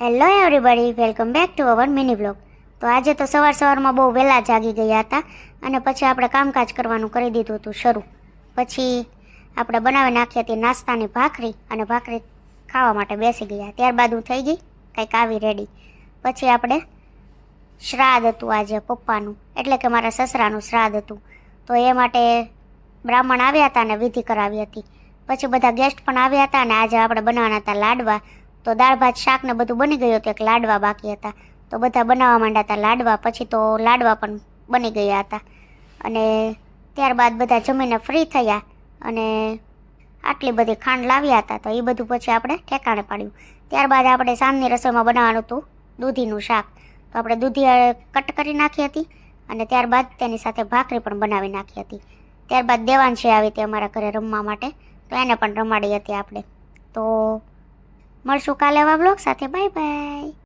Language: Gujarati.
Hello everybody, welcome back to our mini vlog. તો આજે તો સવારમાં બહુ વહેલા જાગી ગયા હતા અને પછી આપણે કામકાજ કરવાનું કરી દીધું હતું શરૂ. પછી આપણે બનાવી નાખી હતી નાસ્તાની ભાખરી અને ભાખરી ખાવા માટે બેસી ગયા. ત્યારબાદ હું થઈ ગઈ કંઈક આવી રેડી. પછી આપણે શ્રાદ્ધ હતું આજે પપ્પાનું, એટલે કે મારા સસરાનું શ્રાદ્ધ હતું. તો એ માટે બ્રાહ્મણ આવ્યા હતા અને વિધિ કરાવી હતી. પછી બધા ગેસ્ટ પણ આવ્યા હતા અને આજે આપણે બનાવવાના હતા લાડવા. તો દાળ ભાત શાક ને બધું બની ગયું હતું, એક લાડવા બાકી હતા. તો બધા બનાવવા માંડ્યા હતા લાડવા. પછી તો લાડવા પણ બની ગયા હતા અને ત્યારબાદ બધા જમીને ફ્રી થયા અને આટલી બધી ખાંડ લાવ્યા હતા. તો એ બધું પછી આપણે ઠેકાણે પાડ્યું. ત્યારબાદ આપણે સાંજની રસોઈમાં બનાવવાનું હતું દૂધીનું શાક. તો આપણે દૂધી કટ કરી નાખી હતી અને ત્યારબાદ તેની સાથે ભાખરી પણ બનાવી નાખી હતી. ત્યારબાદ દેવાંશી આવી હતી અમારા ઘરે રમવા માટે, તો એને પણ રમાડી હતી આપણે. તો મળશું કાલે આવા બ્લોગ સાથે. Bye bye.